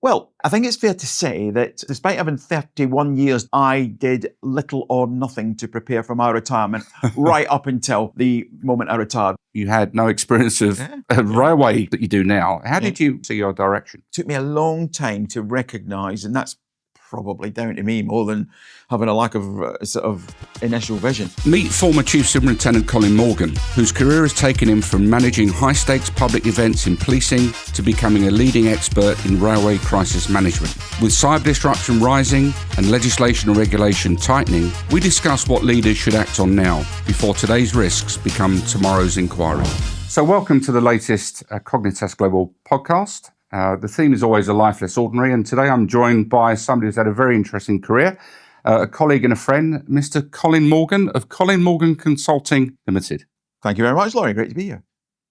Well, I think it's fair to say that despite having 31 years, I did little or nothing to prepare for my retirement right up until the moment I retired. You had no experience of railway that you do now. How did you see your direction? It took me a long time to recognise, and that's probably down to me more than having a lack of sort of initial vision. Meet former Chief Superintendent Colin Morgan, whose career has taken him from managing high-stakes public events in policing to becoming a leading expert in railway crisis management. With cyber disruption rising and legislation and regulation tightening, we discuss what leaders should act on now before today's risks become tomorrow's inquiry. So welcome to the latest Cognitas Global podcast. The theme is always a life less ordinary, and today I'm joined by somebody who's had a very interesting career, a colleague and a friend, Mr. Colin Morgan of Colin Morgan Consulting Limited. Thank you very much, Lawrie. Great to be here.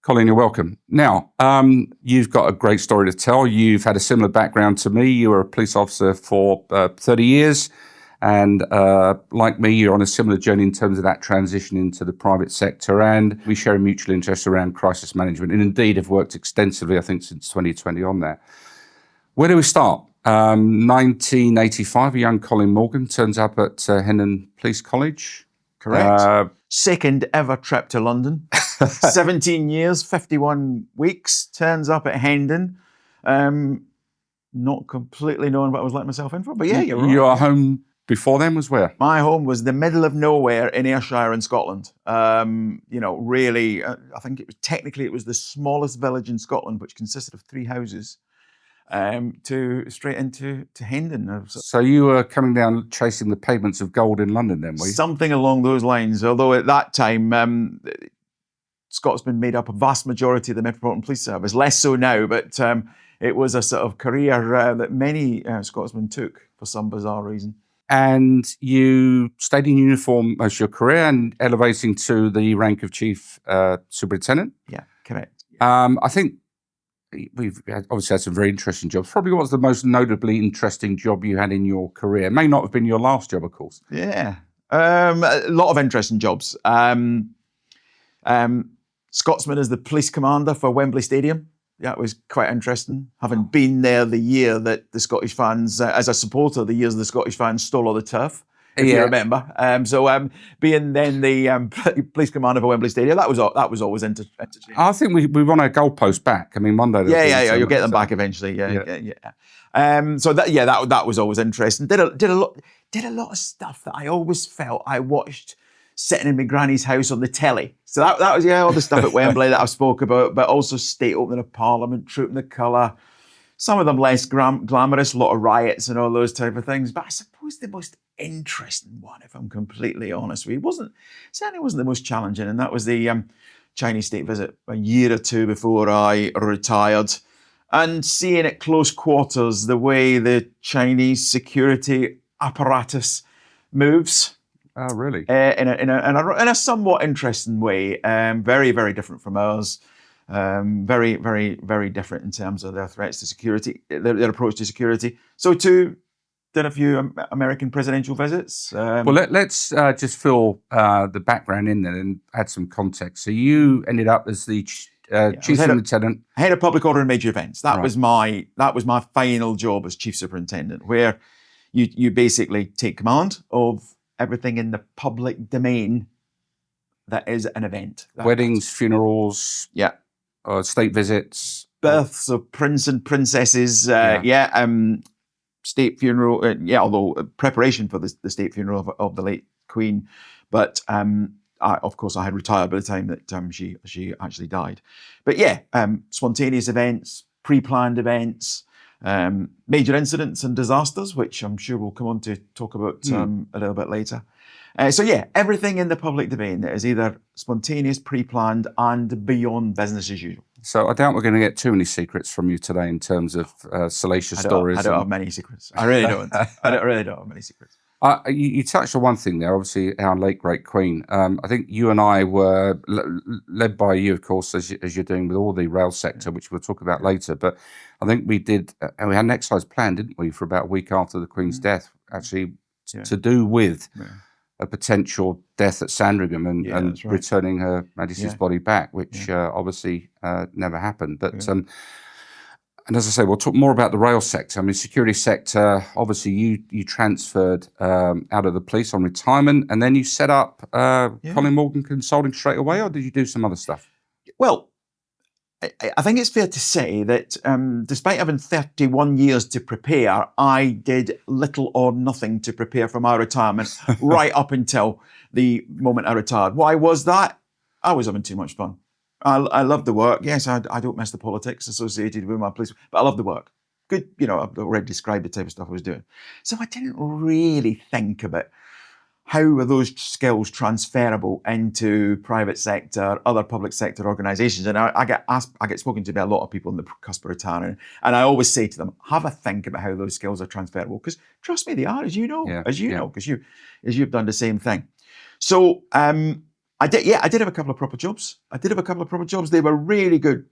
Colin, you're welcome. Now, you've got a great story to tell. You've had a similar background to me. You were a police officer for 30 years, and like me, you're on a similar journey in terms of that transition into the private sector, and we share a mutual interest around crisis management, and indeed have worked extensively, I think, since 2020 on that. Where do we start? 1985, a young Colin Morgan turns up at Hendon Police College. Correct. Second ever trip to London. 17 years, 51 weeks, turns up at Hendon. Not completely knowing what I was letting myself in for, but yeah, you're right. Your home before then was where? My home was the middle of nowhere in Ayrshire in Scotland. Really, I think it was the smallest village in Scotland, which consisted of 3 houses, straight into Hendon. So you were coming down chasing the pavements of gold in London then, were you? Something along those lines, although at that time, Scotsmen made up a vast majority of the Metropolitan Police Service. Less so now, but it was a sort of career that many Scotsmen took for some bizarre reason. And you stayed in uniform as your career and elevating to the rank of Chief Superintendent? Yeah, correct. I think we've obviously had some very interesting jobs. Probably what's the most notably interesting job you had in your career? It may not have been your last job, of course. Yeah, a lot of interesting jobs. Scotsman as the police commander for Wembley Stadium. That was quite interesting, having been there the year that the Scottish fans, as a supporter, the years the Scottish fans stole all the turf, if you remember. Being then the police commander for Wembley Stadium, that was always entertaining. I think we want our goalpost back. I mean, one day. Yeah, you'll get them back eventually. Yeah. That was always interesting. Did a lot of stuff that I always felt I watched sitting in my granny's house on the telly. So that was all the stuff at Wembley that I've spoke about, but also state opening of Parliament, trooping the colour. Some of them less glamorous, a lot of riots and all those type of things. But I suppose the most interesting one, if I'm completely honest with you, certainly wasn't the most challenging, and that was the Chinese state visit a year or two before I retired, and seeing at close quarters the way the Chinese security apparatus moves. Oh, really? In a somewhat interesting way. Very, very different from ours. Very, very, very different in terms of their threats to security, their approach to security. So too, did a few American presidential visits. Well, let's just fill the background in there and add some context. So you ended up as the Chief Superintendent. Head of Public Order and Major Events. That was my final job as Chief Superintendent, where you basically take command of everything in the public domain that is an event. Weddings, funerals, state visits. Births of prince and princesses, state funeral, although preparation for the state funeral of the late Queen. But of course, I had retired by the time that she actually died. But spontaneous events, pre-planned events, major incidents and disasters, which I'm sure we'll come on to talk about a little bit later. Everything in the public domain that is either spontaneous, pre-planned, and beyond business as usual. So I doubt we're going to get too many secrets from you today in terms of salacious stories. I don't have many secrets. I really don't. I really don't have many secrets. You touched on one thing there, obviously our late great Queen. I think you and I were led by you, of course, as you're doing with all the rail sector, which we'll talk about later. But I think we did, and we had an exercise plan, didn't we, for about a week after the Queen's death, actually to do with a potential death at Sandringham and returning Her Majesty's body back, which obviously never happened. But And as I say, we'll talk more about the rail sector. I mean, security sector, obviously you transferred out of the police on retirement, and then you set up Colin Morgan Consulting straight away, or did you do some other stuff? Well, I think it's fair to say that despite having 31 years to prepare, I did little or nothing to prepare for my retirement right up until the moment I retired. Why was that? I was having too much fun. I love the work. Yes, I don't miss the politics associated with my police, but I love the work. Good, I've already described the type of stuff I was doing. So I didn't really think about how are those skills transferable into private sector, other public sector organisations. And I get spoken to by a lot of people on the cusp of retiring, and I always say to them, have a think about how those skills are transferable, because trust me, they are, as you know, because you've done the same thing. So I did have a couple of proper jobs. They were really good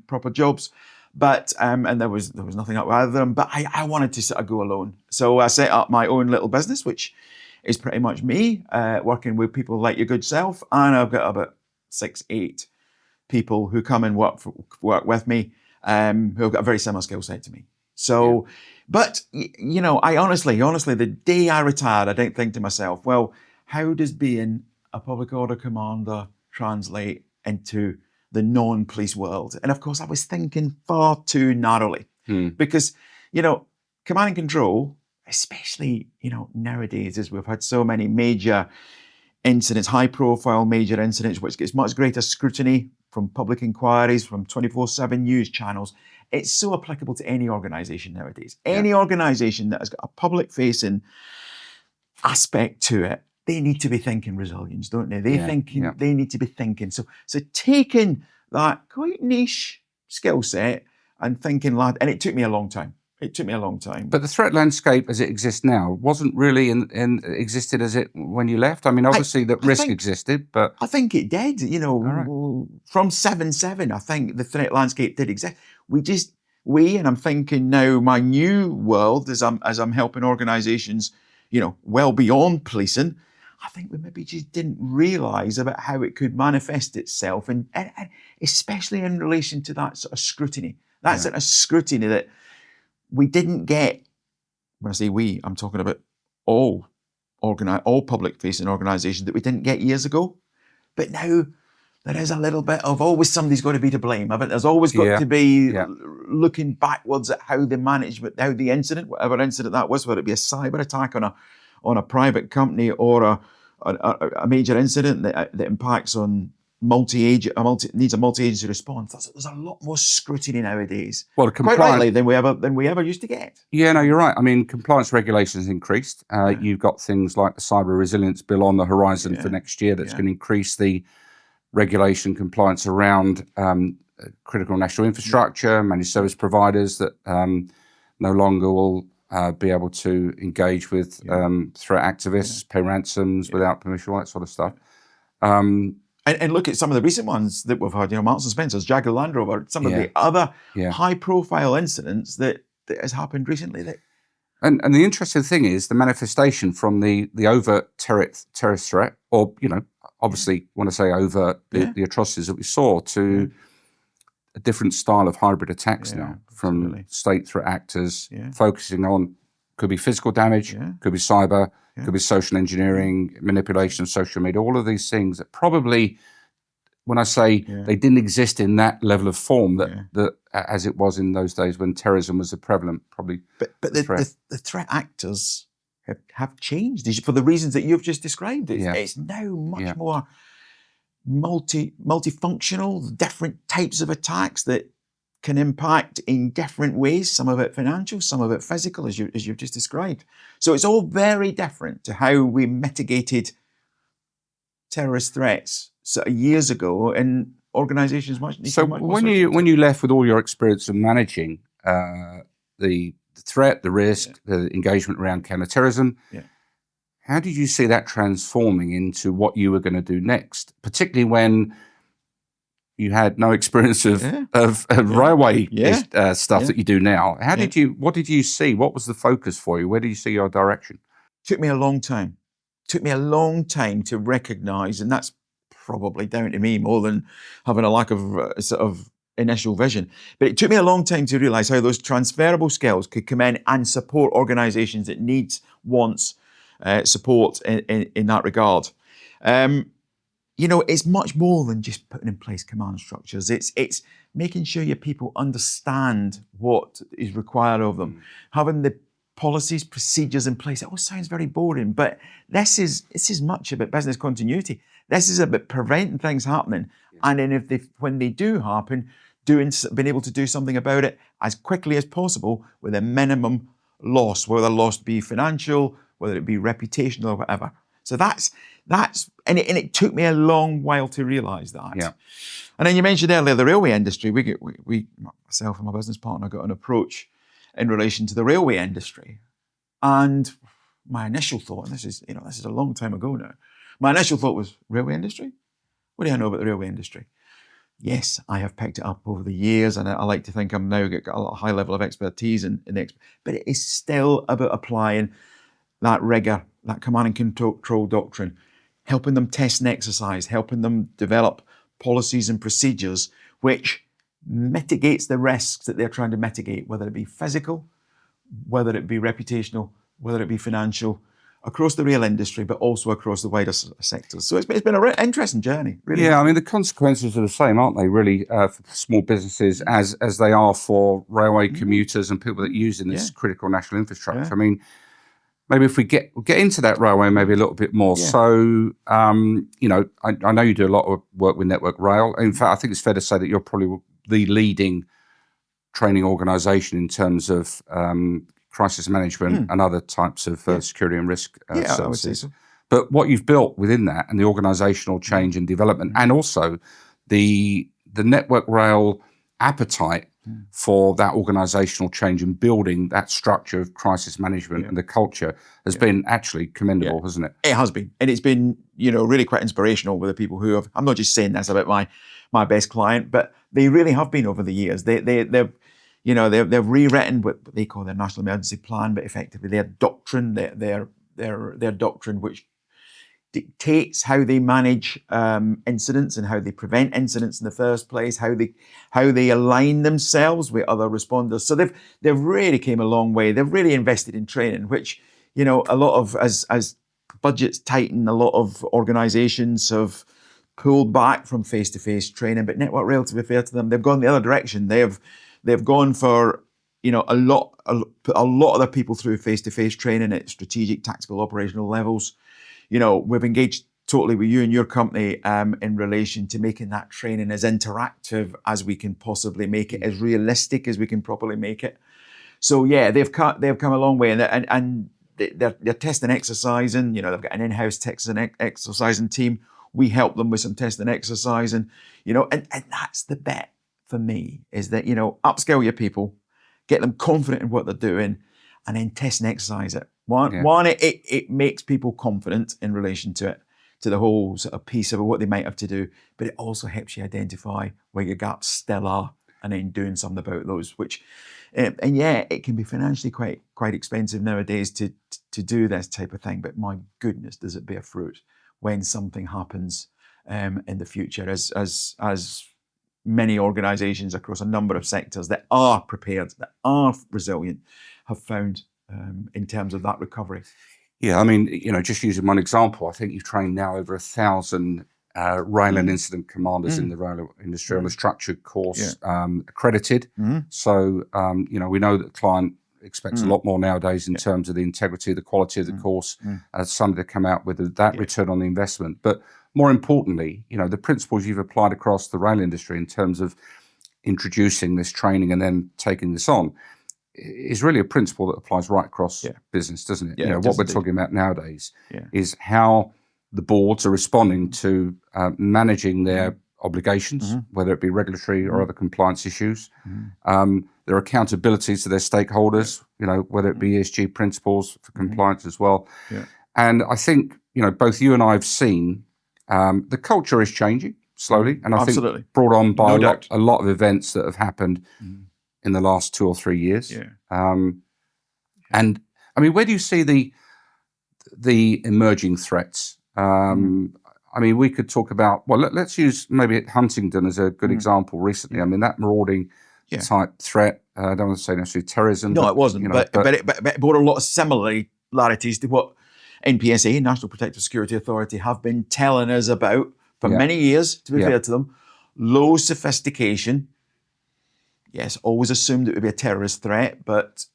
proper jobs, but and there was nothing up with them. But I wanted to sort of go alone, so I set up my own little business, which is pretty much me working with people like your good self, and I've got about 6-8 people who come and work with me who have got a very similar skill set to me. So, but I honestly, the day I retired, I didn't think to myself, well, how does being a public order commander translate into the non-police world? And of course, I was thinking far too narrowly because, command and control, especially, nowadays, as we've had so many major incidents, high-profile major incidents, which gets much greater scrutiny from public inquiries, from 24/7 news channels. It's so applicable to any organisation nowadays. Any organisation that has got a public-facing aspect to it, they need to be thinking resilience, don't they? They need to be thinking. So taking that quite niche skill set and thinking, and it took me a long time. But the threat landscape as it exists now wasn't really existed as it when you left. I mean, obviously risk existed, but I think it did. From 7/7, I think the threat landscape did exist. And I'm thinking now, my new world as I'm helping organisations, well beyond policing. I think we maybe just didn't realise about how it could manifest itself, and especially in relation to that sort of scrutiny. That sort of scrutiny that we didn't get. When I say we, I'm talking about all public-facing organisations that we didn't get years ago. But now there is a little bit of always somebody's got to be to blame. I think there's always got to be looking backwards at how the incident, whatever incident that was, whether it be a cyber attack on a private company or a major incident that impacts on needs a multi-agency response. There's a lot more scrutiny nowadays. Well, quite rightly than we ever used to get. Yeah, no, you're right. I mean, compliance regulations increased. You've got things like the Cyber Resilience Bill on the horizon for next year that's going to increase the regulation compliance around critical national infrastructure, managed service providers that no longer will be able to engage with threat activists, pay ransoms without permission, all that sort of stuff. And look at some of the recent ones that we've had, Marks and Spencer's, Jaguar Land Rover, some of the other high-profile incidents that has happened recently. And the interesting thing is the manifestation from the overt terrorist threat, or, obviously when I say overt, the atrocities that we saw, to a different style of hybrid attacks now, from state threat actors focusing on, could be physical damage, could be cyber, could be social engineering, manipulation of social media, all of these things that probably, when I say they didn't exist in that level of form that as it was in those days when terrorism was a prevalent, probably. But the threat actors have changed for the reasons that you've just described. It's now much more multifunctional, different types of attacks that can impact in different ways, some of it financial, some of it physical, as you've just described. So it's all very different to how we mitigated terrorist threats years ago in organisations much. So when you left with all your experience of managing the threat, the risk, the engagement around counterterrorism, how did you see that transforming into what you were going to do next, particularly when you had no experience of railway stuff that you do now? What did you see? What was the focus for you? Where did you see your direction? Took me a long time. Took me a long time to recognise, and that's probably down to me more than having a lack of initial vision. But it took me a long time to realise how those transferable skills could come in and support organisations that wants support in that regard. It's much more than just putting in place command structures. It's making sure your people understand what is required of them, having the policies, procedures in place. It all sounds very boring, but this is much about business continuity. This is about preventing things happening, and then when they do happen, being able to do something about it as quickly as possible with a minimum loss, whether the loss be financial, whether it be reputational or whatever. So and it took me a long while to realise that. Yeah. And then you mentioned earlier the railway industry. We myself and my business partner got an approach in relation to the railway industry, and my initial thought, and this is a long time ago now, my initial thought was, railway industry? What do I know about the railway industry? Yes, I have picked it up over the years, and I like to think I'm now got a high level of expertise in but it is still about applying that rigor, that command and control doctrine, helping them test and exercise, helping them develop policies and procedures which mitigates the risks that they're trying to mitigate, whether it be physical, whether it be reputational, whether it be financial, across the rail industry, but also across the wider sectors. So it's been an interesting journey, really. Yeah, I mean, the consequences are the same, aren't they, really, for small businesses as they are for railway commuters and people that use in this critical national infrastructure. I mean, maybe if we get into that railway maybe a little bit more. Yeah. So, I know you do a lot of work with Network Rail. In fact, I think it's fair to say that you're probably the leading training organisation in terms of crisis management and other types of security and risk services. I would say so. But what you've built within that and the organisational change and development, and also the Network Rail appetite for that organisational change and building that structure of crisis management and the culture has been actually commendable, hasn't it? It has been. And it's been, really quite inspirational with the people who have, I'm not just saying this about my best client, but they really have been over the years. They've rewritten what they call their national emergency plan, but effectively their doctrine, their doctrine, which dictates how they manage incidents and how they prevent incidents in the first place, how they align themselves with other responders. So they've really came a long way. They've really invested in training, which a lot of as budgets tighten, a lot of organisations have pulled back from face-to-face training. But Network Rail, to be fair to them, they've gone the other direction. They've gone for a lot of their people through face-to-face training at strategic, tactical, operational levels. We've engaged totally with you and your company in relation to making that training as interactive as we can possibly make it, as realistic as we can properly make it. So yeah, they've come a long way, and they're testing, exercising. They've got an in-house testing and exercising team. We help them with some testing, exercising. And that's the bet for me, is that upskill your people, get them confident in what they're doing, and then test and exercise it. One, it makes people confident in relation to the whole sort of piece of what they might have to do, but it also helps you identify where your gaps still are, and then doing something about those. Which, it can be financially quite expensive nowadays to do this type of thing. But my goodness, does it bear fruit when something happens in the future? As many organisations across a number of sectors that are prepared, that are resilient, have found. In terms of that recovery. Yeah, I mean, just using one example, I think you've trained now over 1,000 rail and incident commanders in the rail industry on a structured course, accredited. So, we know that the client expects a lot more nowadays in terms of the integrity, the quality of the course, somebody to come out with that return on the investment. But more importantly, the principles you've applied across the rail industry in terms of introducing this training and then taking this on, is really a principle that applies right across business, doesn't it? Yeah, what we're talking about nowadays is how the boards are responding to managing their obligations, whether it be regulatory or other compliance issues, their accountability to their stakeholders, whether it be ESG principles for compliance as well. Yeah. And I think, both you and I have seen the culture is changing slowly, and I think brought on by a lot of events that have happened in the last 2 or 3 years. Yeah. And I mean, where do you see the emerging threats? I I mean, we could talk about, well, let's use maybe Huntingdon as a good example recently. I mean, that marauding type threat, I don't want to say necessarily terrorism. No, it wasn't, but it brought a lot of similarities to what NPSA, National Protective Security Authority, have been telling us about for many years, to be fair to them. Low sophistication. Yes, always assumed it would be a terrorist threat, but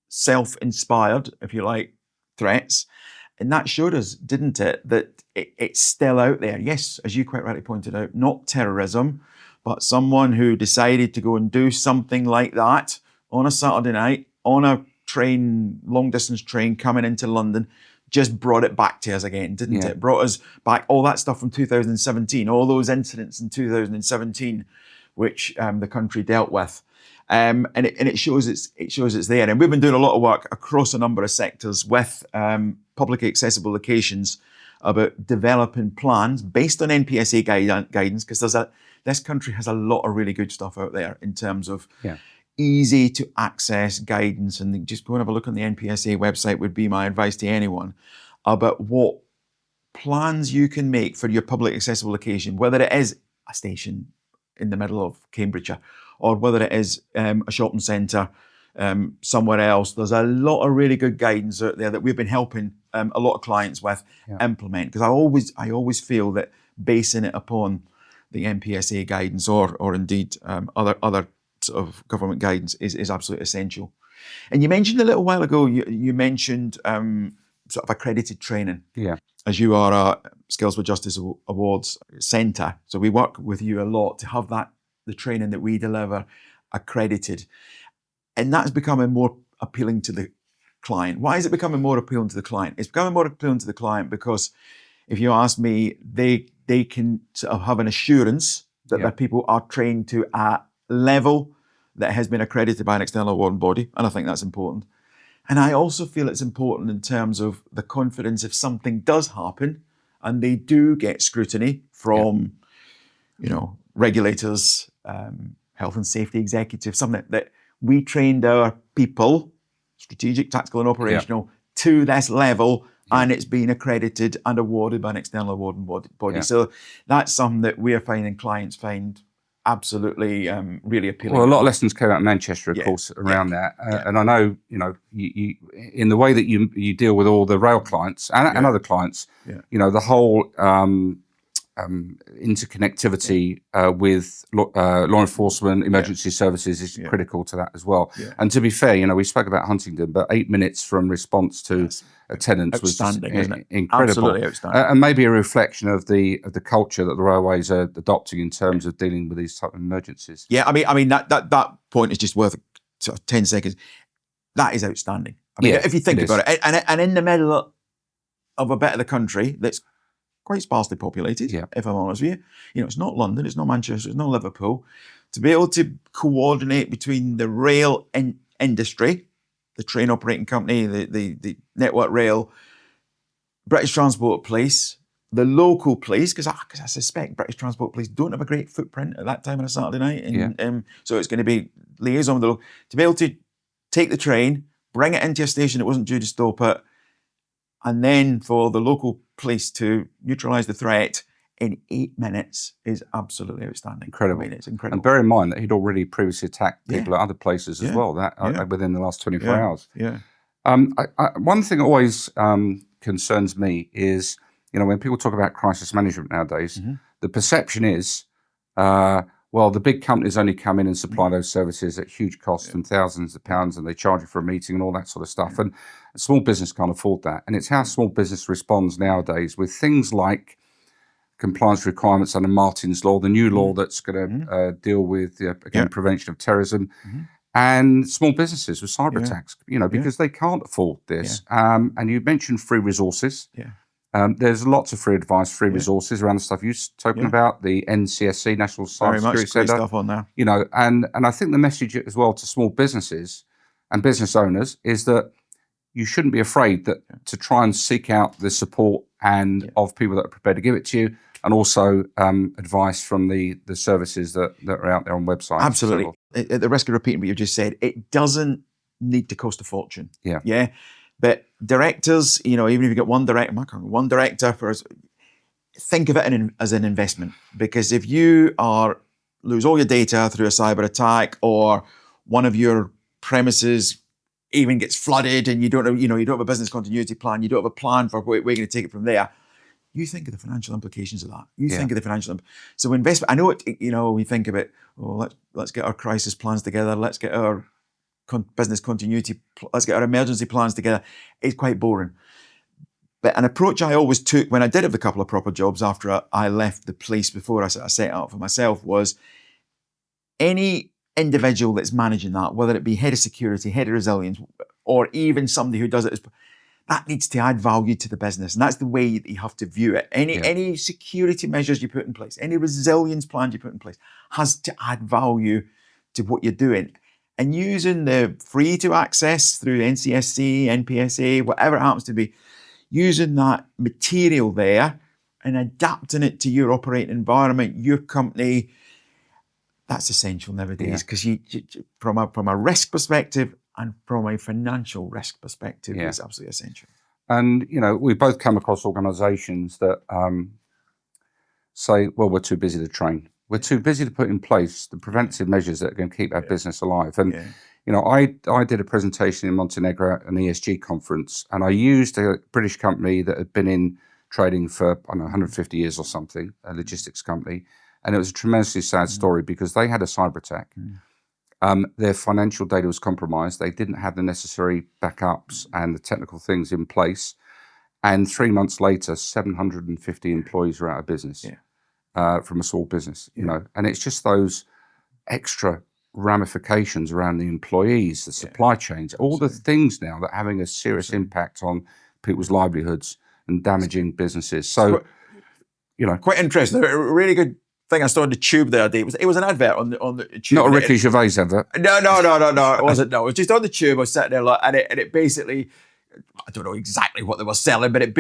self-inspired, if you like, threats. And that showed us, didn't it, that it's still out there. Yes, as you quite rightly pointed out, not terrorism, but someone who decided to go and do something like that on a Saturday night, on a train, long-distance train coming into London, just brought it back to us again, didn't it? Brought us back all that stuff from 2017, all those incidents in 2017, which the country dealt with. And it shows it's there. And we've been doing a lot of work across a number of sectors with publicly accessible locations about developing plans based on NPSA guidance, because this country has a lot of really good stuff out there in terms of easy to access guidance. And just go and have a look on the NPSA website would be my advice to anyone about what plans you can make for your public accessible location, whether it is a station in the middle of Cambridgeshire, or whether it is a shopping centre somewhere else. There's a lot of really good guidance out there that we've been helping a lot of clients with implement. Because I always feel that basing it upon the NPSA guidance or indeed other sort of government guidance is absolutely essential. And you mentioned a little while ago, you mentioned sort of accredited training. Yeah. As you are a Skills for Justice Awards Centre, so we work with you a lot to have the training that we deliver accredited. And that's becoming more appealing to the client. Why is it becoming more appealing to the client? It's becoming more appealing to the client because if you ask me, they can sort of have an assurance that their people are trained to a level that has been accredited by an external awarding body. And I think that's important. And I also feel it's important in terms of the confidence if something does happen and they do get scrutiny from, regulators, health and safety executives, something that we trained our people, strategic, tactical and operational, to this level, and it's been accredited and awarded by an external awarding body. So that's something that we are finding clients find absolutely really appealing. Well, a lot of lessons came out of Manchester, of course, around that. And I know, you in the way that you deal with all the rail clients and other clients, the whole interconnectivity with law enforcement, emergency services is critical to that as well. And to be fair, we spoke about Huntingdon, but 8 minutes from response to attendance was incredible. Absolutely outstanding. And maybe a reflection of the culture that the railways are adopting in terms of dealing with these type of emergencies. Yeah, I mean that point is just worth sort of 10 seconds. That is outstanding. I mean, if you think about it, and in the middle of a bit of the country that's quite sparsely populated, if I'm honest with you. It's not London, it's not Manchester, it's not Liverpool. To be able to coordinate between the rail industry, the train operating company, the Network Rail, British Transport Police, the local police, because I suspect British Transport Police don't have a great footprint at that time on a Saturday night. And so it's going to be liaison with the local, to be able to take the train, bring it into a station that wasn't due to stop at, and then for the local police to neutralise the threat in 8 minutes is absolutely outstanding. Incredible. I mean, it's incredible. And bear in mind that he'd already previously attacked people at other places as well, within the last 24 hours. Yeah. One thing that always concerns me is, when people talk about crisis management nowadays, the perception is, the big companies only come in and supply those services at huge costs and thousands of pounds, and they charge you for a meeting and all that sort of stuff. And small business can't afford that. And it's how small business responds nowadays with things like compliance requirements under Martin's Law, the new law that's going to deal with, prevention of terrorism, and small businesses with cyber attacks, because they can't afford this. And you mentioned free resources. There's lots of free advice, free resources around the stuff you've spoken about, the NCSC, National Cyber Security Centre. Stuff on there. And I think the message as well to small businesses and business owners is that you shouldn't be afraid to try and seek out the support and of people that are prepared to give it to you, and also advice from the services that are out there on websites. Absolutely. At the risk of repeating what you just said, it doesn't need to cost a fortune. Yeah. But directors, even if you get one director for us, think of it as an investment, because if you lose all your data through a cyber attack, or one of your premises even gets flooded and you don't have a business continuity plan, you don't have a plan for where we're going to take it from there, you think of the financial implications of that. Think of the financial. So investment, I know it, we think of it, let's get our crisis plans together, let's get our business continuity, let's get our emergency plans together. It's quite boring. But an approach I always took when I did have a couple of proper jobs after I left the police, before I set out for myself, was any individual that's managing that, whether it be head of security, head of resilience, or even somebody who does it, that needs to add value to the business. And that's the way that you have to view it. Any security measures you put in place, any resilience plan you put in place, has to add value to what you're doing. And using the free to access through NCSC, NPSA, whatever it happens to be, using that material there and adapting it to your operating environment, your company, that's essential nowadays, because you from a risk perspective and from a financial risk perspective, it's absolutely essential. And, we both come across organisations that say, well, we're too busy to train. We're too busy to put in place the preventive measures that are going to keep our business alive. And, I did a presentation in Montenegro at an ESG conference, and I used a British company that had been in trading for, 150 years or something, a logistics company. And it was a tremendously sad story, because they had a cyber attack. Their financial data was compromised. They didn't have the necessary backups and the technical things in place. And 3 months later, 750 employees were out of business from a small business, And it's just those extra ramifications around the employees, the supply chains, all the things now that are having a serious impact on people's livelihoods and damaging businesses. So, quite interesting. A really good thing I saw on the Tube the other day. It was an advert on the Tube. Not a Ricky Gervais advert. No. It wasn't. No, it was just on the Tube. I was sitting there, and it basically, I don't know exactly what they were selling, but it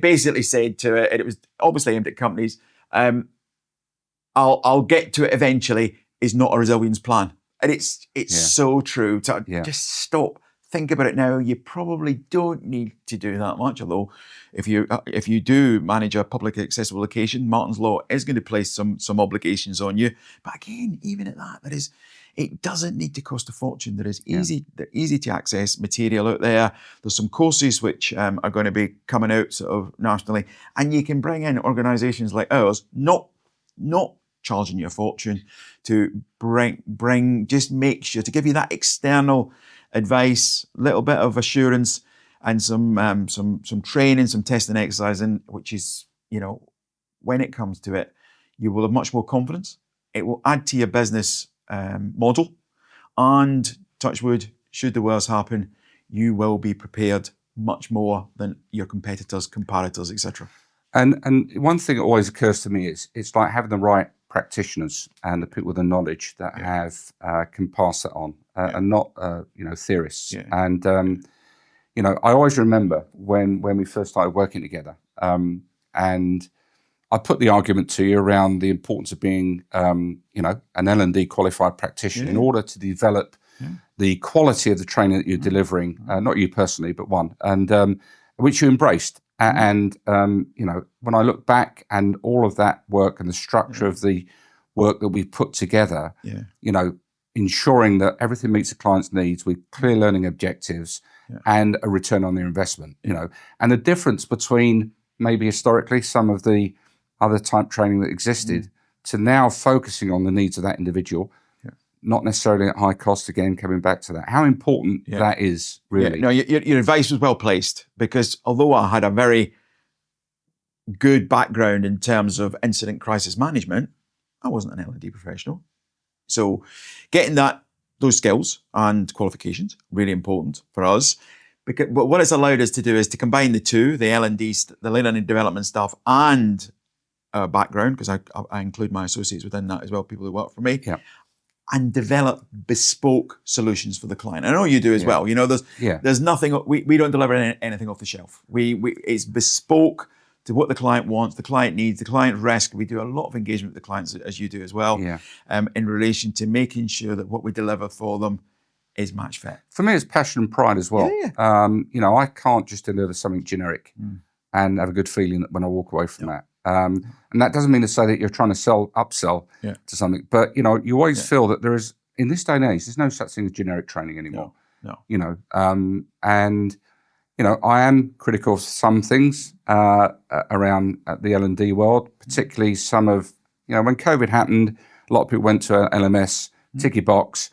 basically said to it, and it was obviously aimed at companies, I'll get to it eventually, is not a resilience plan. And it's so true. Just stop. Think about it now. You probably don't need to do that much, although if you do manage a publicly accessible location, Martin's Law is going to place some obligations on you. But again, even at that, it doesn't need to cost a fortune. There is easy to access material out there. There's some courses which are going to be coming out sort of nationally, and you can bring in organisations like ours, not charging you a fortune, to just make sure to give you that external advice, little bit of assurance, and some training, some testing exercising, which is, when it comes to it, you will have much more confidence. It will add to your business model, and touch wood, should the worst happen, you will be prepared much more than your competitors, comparators, etc. And one thing that always occurs to me is it's like having the right practitioners and the people with the knowledge that can pass it on, and not theorists. And I always remember when we first started working together, and I put the argument to you around the importance of being an L&D qualified practitioner in order to develop the quality of the training that you're delivering, not you personally, but one, and which you embraced. And, when I look back and all of that work and the structure of the work that we've put together, ensuring that everything meets the client's needs with clear learning objectives and a return on their investment, and the difference between maybe historically some of the other type training that existed to now focusing on the needs of that individual, not necessarily at high cost, again, coming back to that. How important that is, really. No, your advice was well placed, because although I had a very good background in terms of incident crisis management, I wasn't an L&D professional. So getting those skills and qualifications, really important for us. But what it's allowed us to do is to combine the two, the L&D, the learning and development stuff, and our background, because I include my associates within that as well, people who work for me. And develop bespoke solutions for the client. I know you do as well. There's nothing, we don't deliver anything off the shelf. It's bespoke to what the client wants, the client needs, the client risk. We do a lot of engagement with the clients, as you do as well, in relation to making sure that what we deliver for them is match fit. For me, it's passion and pride as well. I can't just deliver something generic and have a good feeling when I walk away from that. And that doesn't mean to say that you're trying to upsell to something, but you always feel that there is, in this day and age, there's no such thing as generic training anymore. No. And I am critical of some things around the L&D world, particularly some of, when COVID happened, a lot of people went to LMS, ticky box,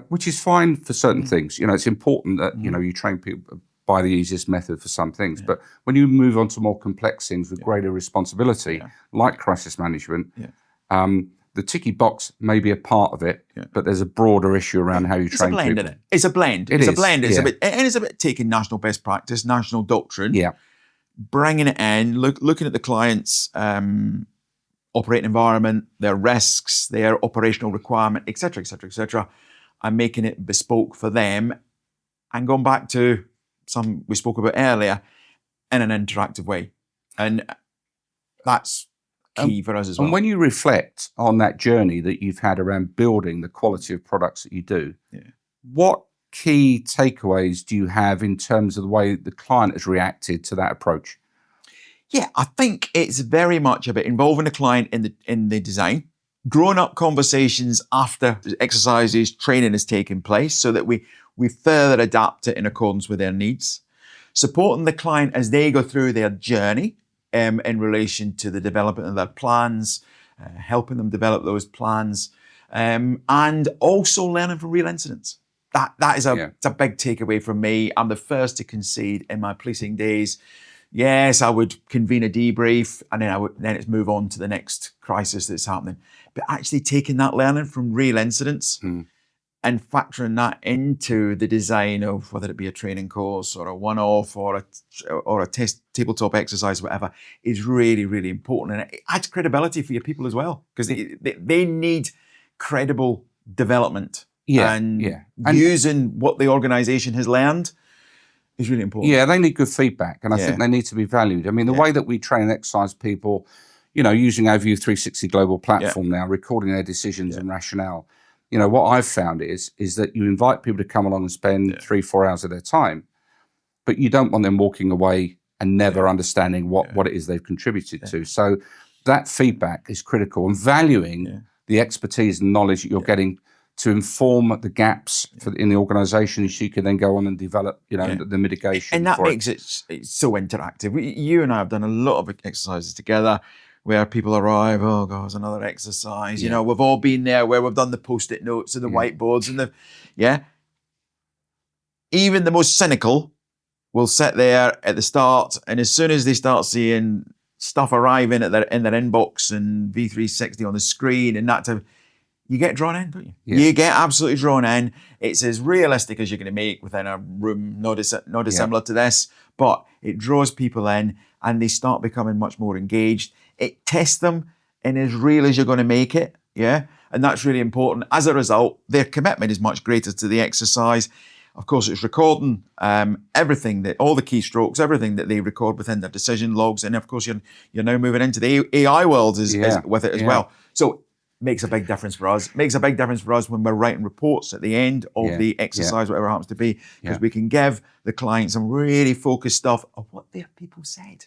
which is fine for certain things. It's important that, you train people by the easiest method for some things. But when you move on to more complex things with greater responsibility, like crisis management, the ticky box may be a part of it, but there's a broader issue around how you train people. Isn't it? It's a blend. It's a blend. It's a bit taking national best practice, national doctrine, bringing it in, looking at the client's operating environment, their risks, their operational requirement, etc., etc., etc., and making it bespoke for them, and going back to some we spoke about earlier, in an interactive way. And that's key for us as well. And when you reflect on that journey that you've had around building the quality of products that you do, what key takeaways do you have in terms of the way the client has reacted to that approach? Yeah, I think it's very much about involving the client in the design, growing up conversations after exercises, training has taken place, so that we further adapt it in accordance with their needs, supporting the client as they go through their journey in relation to the development of their plans, helping them develop those plans, and also learning from real incidents. That is it's a big takeaway from me. I'm the first to concede in my policing days. Yes, I would convene a debrief, and then it's move on to the next crisis that's happening. But actually taking that learning from real incidents and factoring that into the design of whether it be a training course or a one-off or a test tabletop exercise, whatever, is really, really important. And it adds credibility for your people as well, because they need credible development. And using what the organisation has learned is really important. Yeah, they need good feedback, and I think they need to be valued. I mean, the way that we train and exercise people, using our View 360 global platform now, recording their decisions and rationale, what I've found is that you invite people to come along and spend 3-4 hours of their time, but you don't want them walking away and never understanding what it is they've contributed to. So that feedback is critical, and valuing the expertise and knowledge that you're getting to inform the gaps in the organisation, so you can then go on and develop, the mitigation. And that makes it so interactive. You and I have done a lot of exercises together where people arrive, oh God, it's another exercise. We've all been there where we've done the post-it notes and the whiteboards and even the most cynical will sit there at the start, and as soon as they start seeing stuff arriving in their inbox and V360 on the screen and that type of, you get drawn in, don't you? You get absolutely drawn in. It's as realistic as you're going to make within a room, not dissimilar to this, but it draws people in and they start becoming much more engaged. It tests them in as real as you're going to make it, and that's really important. As a result, their commitment is much greater to the exercise. Of course, it's recording everything, all the keystrokes, everything that they record within their decision logs, and of course, you're now moving into the AI world with it as well. So makes a big difference for us. Makes a big difference for us when we're writing reports at the end of the exercise, whatever it happens to be, because we can give the client some really focused stuff of what their people said.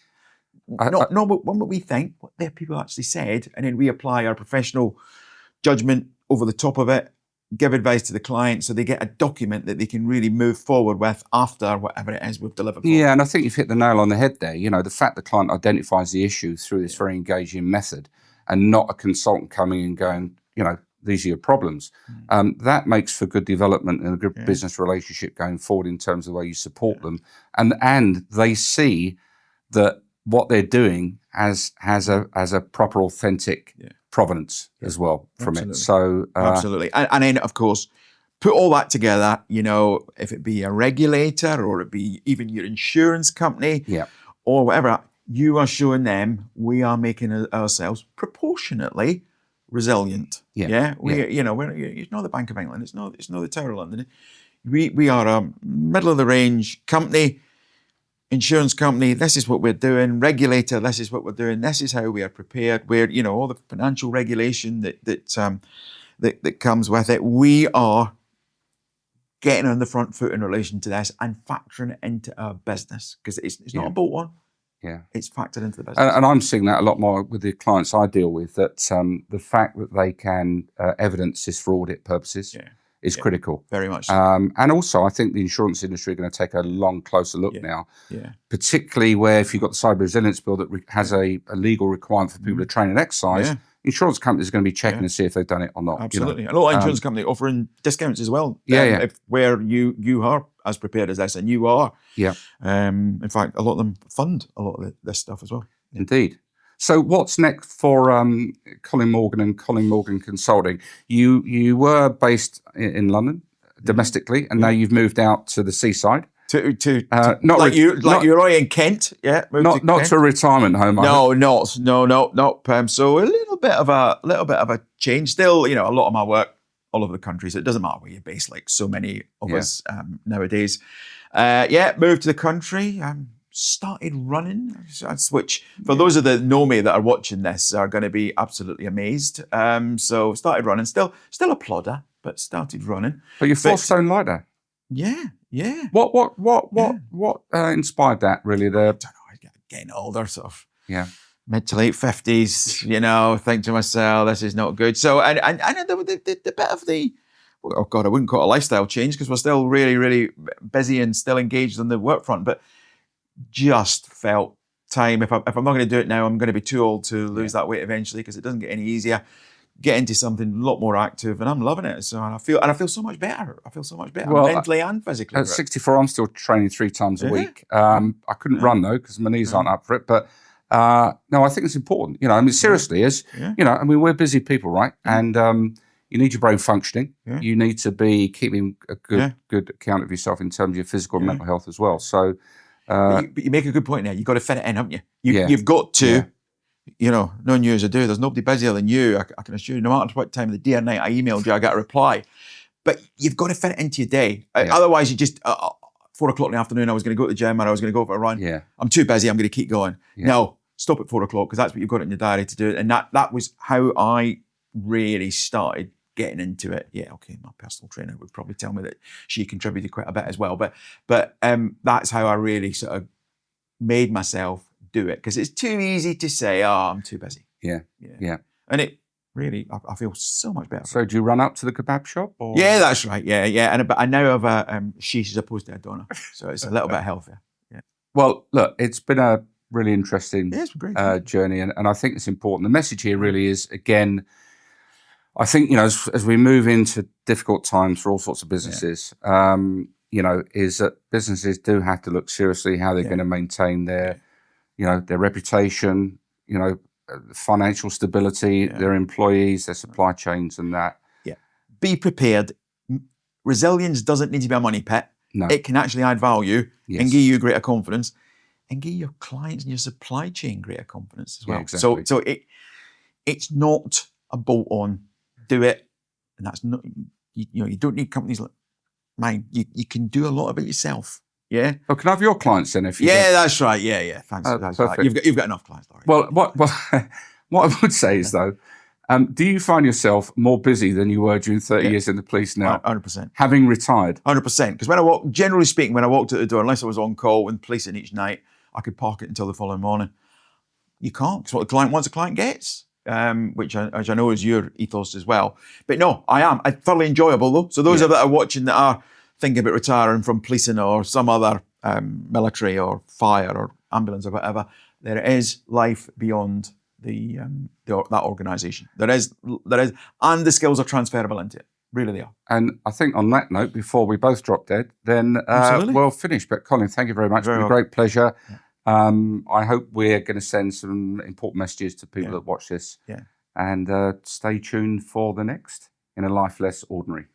Not what we think, what their people actually said, and then we apply our professional judgment over the top of it, give advice to the client so they get a document that they can really move forward with after whatever it is we've delivered. Yeah, and I think you've hit the nail on the head there. The fact the client identifies the issue through this very engaging method, and not a consultant coming and going, these are your problems. That makes for good development and a good business relationship going forward in terms of the way you support them. And they see that what they're doing has a proper, authentic provenance as well from it. So absolutely. And then, of course, put all that together, if it be a regulator or it be even your insurance company or whatever, you are showing them we are making ourselves proportionately resilient. It's not the Bank of England. It's not the Tower of London. We are a middle of the range company, insurance company. This is what we're doing. Regulator. This is what we're doing. This is how we are prepared. We're all the financial regulation that comes with it. We are getting on the front foot in relation to this and factoring it into our business, because it's not a bolt-on. Yeah. It's factored into the business. And I'm seeing that a lot more with the clients I deal with, that the fact that they can evidence this for audit purposes is critical. Very much so. And also, I think the insurance industry are going to take a closer look now, particularly where if you've got the Cyber Resilience Bill that has a legal requirement for people to train and exercise, insurance companies are going to be checking to see if they've done it or not. Absolutely. And a lot of insurance companies offering discounts as well. If where you are as prepared as this, and you are. Yeah. In fact, a lot of them fund a lot of this stuff as well. Indeed. So what's next for Colin Morgan and Colin Morgan Consulting? You were based in London domestically, and now you've moved out to the seaside. You're in Kent, not to a retirement home. Not Perm. So a little bit of a change. Still, a lot of my work all over the country, so it doesn't matter where you're based. Like so many of us nowadays. Moved to the country. Started running. Which for those of that know me that are watching this are going to be absolutely amazed. So started running. Still a plodder, but started running. But you're 4 stone lighter. Yeah. What inspired that really? I don't know. Getting older, sort of. Yeah. Mid to late 50s. Think to myself, this is not good. So and the bit of the, oh God, I wouldn't call it a lifestyle change because we're still really, really busy and still engaged on the work front, but just felt time. If I'm not going to do it now, I'm going to be too old to lose that weight eventually, because it doesn't get any easier. Get into something a lot more active, and I'm loving it. So I feel so much better. Mentally and physically. At 64, I'm still training 3 times a week. I couldn't run though because my knees aren't up for it. But no, I think it's important. Seriously, we're busy people, right? And you need your brain functioning. Yeah. You need to be keeping a good account of yourself in terms of your physical and mental health as well. So, but you make a good point there. You've got to fit it in, haven't you? You've got to. Knowing you as I do, there's nobody busier than you. I can assure you, no matter what time of the day or night I emailed you, I got a reply. But you've got to fit it into your day. Otherwise, you just, 4 o'clock in the afternoon, I was going to go to the gym or I was going to go for a run. Yeah. I'm too busy, I'm going to keep going. Yeah. No, stop at 4 o'clock, because that's what you've got in your diary to do. And that was how I really started getting into it. Yeah, okay, my personal trainer would probably tell me that she contributed quite a bit as well. But that's how I really sort of made myself do it, because it's too easy to say, I'm too busy. Yeah. And it really, I feel so much better. So do you run up to the kebab shop? Or? Yeah, that's right. Yeah. But I now have a sheesh as opposed to a doner, so it's a little bit healthier. Yeah. Well, look, it's been a really interesting journey, and I think it's important. The message here really is, again, I think, as we move into difficult times for all sorts of businesses, is that businesses do have to look seriously how they're going to maintain their their reputation, financial stability, their employees, their supply chains, and that. Yeah. Be prepared. Resilience doesn't need to be a money pit. No. It can actually add value and give you greater confidence, and give your clients and your supply chain greater confidence as well. Yeah, exactly. So it's not a bolt on. Do it, and that's not. You don't need companies like mine. You can do a lot of it yourself. Yeah. Oh, can I have your clients then? If you that's right. Yeah. Thanks. That's right. You've got enough clients, Lawrie. Well, what I would say is though, do you find yourself more busy than you were during 30 years in the police now? 100%. Having retired. 100%. Because generally speaking, when I walked out the door, unless I was on call with policing each night, I could park it until the following morning. You can't. It's what the client wants. The client gets. Which I know is your ethos as well. But no, I am. I'm thoroughly enjoyable though. So those that are watching that are thinking about retiring from policing or some other military or fire or ambulance or whatever, there is life beyond that organisation. There is, and the skills are transferable into it. Really, they are. And I think on that note, before we both drop dead, then we'll finish. But Colin, thank you very much. It's been a great pleasure. Yeah. I hope we're going to send some important messages to people that watch this. Yeah. And stay tuned for the next in A Life Less Ordinary.